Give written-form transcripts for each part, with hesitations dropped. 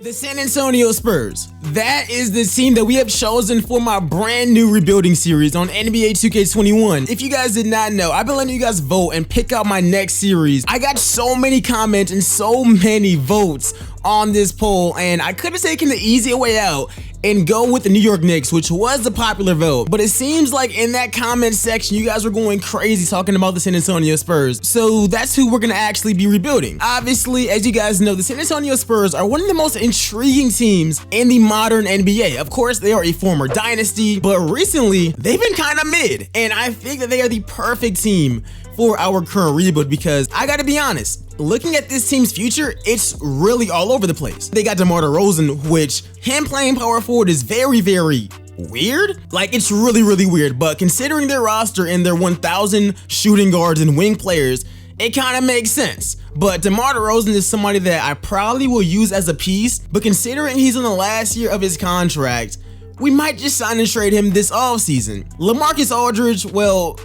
The San Antonio Spurs. That is the team that we have chosen for my brand new rebuilding series on NBA 2K21. If you guys did not know, I've been letting you guys vote and pick out my next series. I got so many comments and so many votes on this poll, and I could have taken the easier way out and go with the New York Knicks, which was the popular vote. But it seems like in that comment section, you guys were going crazy talking about the San Antonio Spurs. So that's who we're gonna actually be rebuilding. Obviously, as you guys know, the San Antonio Spurs are one of the most intriguing teams in the modern NBA. Of course, they are a former dynasty, but recently they've been kind of mid. And I think that they are the perfect team for our current rebuild because I gotta be honest, looking at this team's future, it's really all over the place. They got DeMar DeRozan, which him playing power forward is very, very weird. Like, it's really, really weird, but considering their roster and their 1,000 shooting guards and wing players, it kind of makes sense. But DeMar DeRozan is somebody that I probably will use as a piece, but considering he's in the last year of his contract, we might just sign and trade him this offseason. LaMarcus Aldridge, well,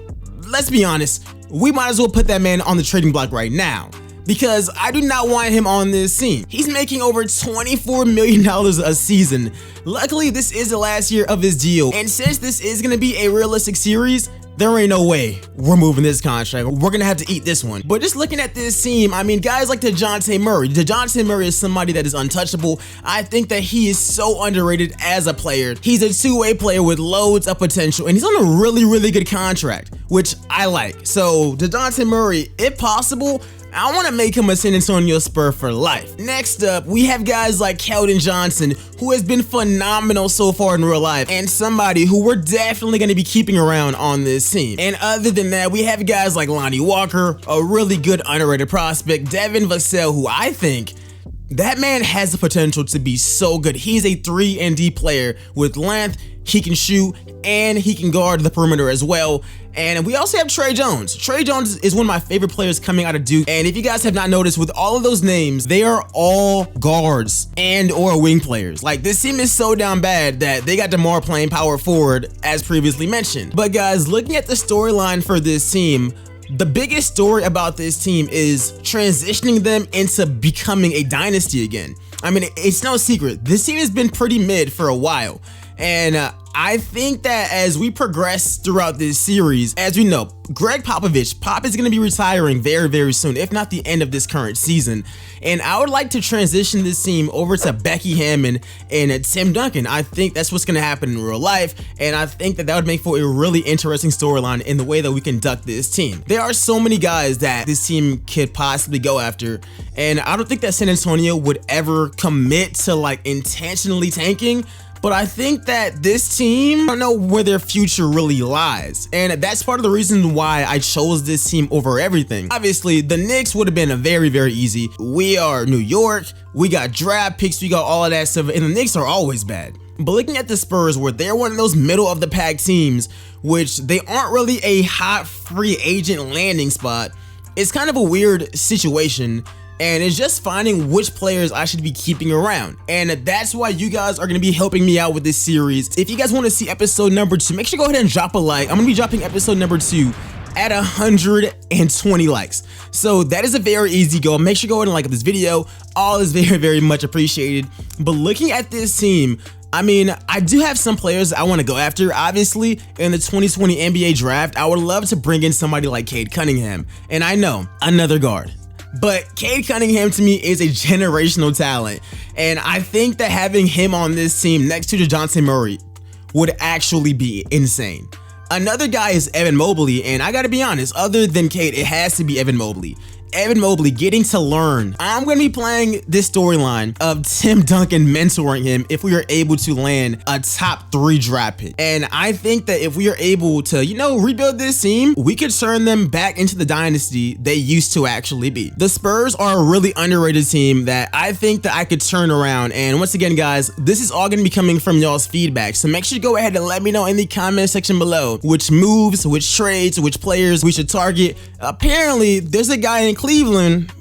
let's be honest, we might as well put that man on the trading block right now because I do not want him on this team. He's making over $24 million a season. Luckily, this is the last year of his deal, and since this is going to be a realistic series, there ain't no way we're moving this contract. We're gonna have to eat this one. But just looking at this team, I mean, guys like Dejounte Murray. Dejounte Murray is somebody that is untouchable. I think that he is so underrated as a player. He's a two-way player with loads of potential, and he's on a really, really good contract, which I like. So Dejounte Murray, if possible, I want to make him a San Antonio Spur for life. Next up, we have guys like Keldon Johnson, who has been phenomenal so far in real life, and somebody who we're definitely going to be keeping around on this team. And other than that, we have guys like Lonnie Walker, a really good underrated prospect, Devin Vassell, who I think that man has the potential to be so good. He's a 3-and-D player with length, he can shoot, and he can guard the perimeter as well. And we also have Tre Jones. Tre Jones is one of my favorite players coming out of Duke. And if you guys have not noticed, with all of those names, they are all guards and or wing players. Like, this team is so down bad that they got DeMar playing power forward, as previously mentioned. But guys, looking at the storyline for this team, the biggest story about this team is transitioning them into becoming a dynasty again. I mean, it's no secret. This team has been pretty mid for a while. And I think that as we progress throughout this series, as we know, Pop is going to be retiring very, very soon, if not the end of this current season. And I would like to transition this team over to Becky Hammon and Tim Duncan. I think that's what's going to happen in real life, and I think that would make for a really interesting storyline in the way that we conduct this team. There are so many guys that this team could possibly go after, and I don't think that San Antonio would ever commit to like intentionally tanking. But I think that this team, I don't know where their future really lies. And that's part of the reason why I chose this team over everything. Obviously, the Knicks would have been a very, very easy. We are New York, we got draft picks, we got all of that stuff, and the Knicks are always bad. But looking at the Spurs, where they're one of those middle of the pack teams, which they aren't really a hot free agent landing spot, it's kind of a weird situation. And it's just finding which players I should be keeping around. And that's why you guys are going to be helping me out with this series. If you guys want to see episode number 2, make sure to go ahead and drop a like. I'm going to be dropping episode number 2 at 120 likes. So that is a very easy goal. Make sure to go ahead and like this video. All is very, very much appreciated. But looking at this team, I mean, I do have some players I want to go after. Obviously, in the 2020 NBA draft, I would love to bring in somebody like Cade Cunningham. And I know, another guard. But Cade Cunningham to me is a generational talent, and I think that having him on this team next to Dejounte Murray would actually be insane. Another guy is Evan Mobley, and I gotta be honest, other than Cade, it has to be Evan Mobley. Evan Mobley getting to learn. I'm going to be playing this storyline of Tim Duncan mentoring him if we are able to land a top 3 draft pick. And I think that if we are able to, you know, rebuild this team, we could turn them back into the dynasty they used to actually be. The Spurs are a really underrated team that I think that I could turn around. And once again, guys, this is all going to be coming from y'all's feedback. So make sure to go ahead and let me know in the comment section below which moves, which trades, which players we should target. Apparently, there's a guy in Cleveland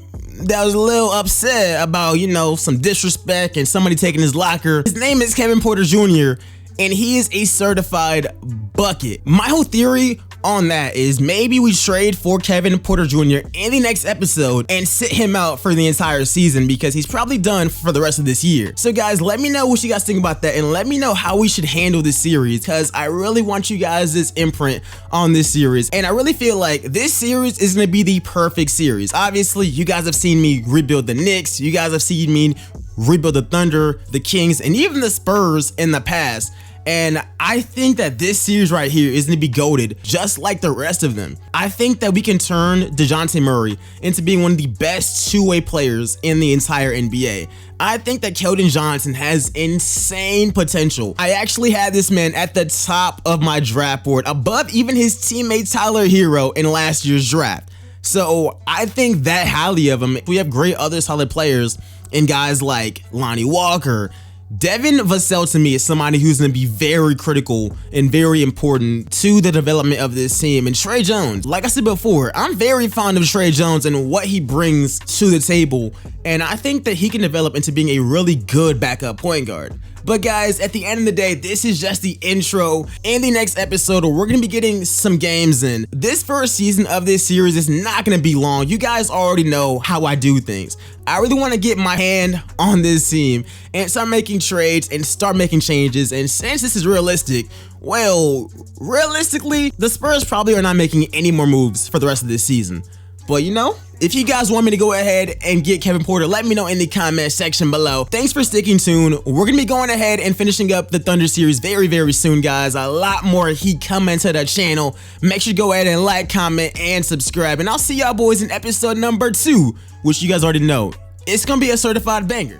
that was a little upset about, you know, some disrespect and somebody taking his locker. His name is Kevin Porter Jr., and he is a certified bucket. My whole theory on that is maybe we trade for Kevin Porter Jr. in the next episode and sit him out for the entire season because he's probably done for the rest of this year. So guys, let me know what you guys think about that, and let me know how we should handle this series, because I really want you guys' imprint on this series, and I really feel like this series is going to be the perfect series. Obviously, you guys have seen me rebuild the Knicks, you guys have seen me rebuild the Thunder, the Kings, and even the Spurs in the past. And I think that this series right here is going to be goated just like the rest of them. I think that we can turn Dejounte Murray into being one of the best two-way players in the entire NBA. I think that Keldon Johnson has insane potential. I actually had this man at the top of my draft board, above even his teammate Tyler Hero in last year's draft. So I think that highly of him. We have great other solid players in guys like Lonnie Walker. Devin Vassell to me is somebody who's going to be very critical and very important to the development of this team. And Tre Jones, like I said before, I'm very fond of Tre Jones and what he brings to the table. And I think that he can develop into being a really good backup point guard. But guys, at the end of the day, this is just the intro. In the next episode, we're going to be getting some games in. This first season of this series is not going to be long. You guys already know how I do things. I really want to get my hand on this team and start making trades and start making changes. And since this is realistic, well, realistically, the Spurs probably are not making any more moves for the rest of this season. But you know, if you guys want me to go ahead and get Kevin Porter, let me know in the comment section below. Thanks for sticking tuned. We're going to be going ahead and finishing up the Thunder series very, very soon, guys. A lot more heat coming to the channel. Make sure you go ahead and like, comment, and subscribe. And I'll see y'all boys in episode number 2, which you guys already know. It's going to be a certified banger.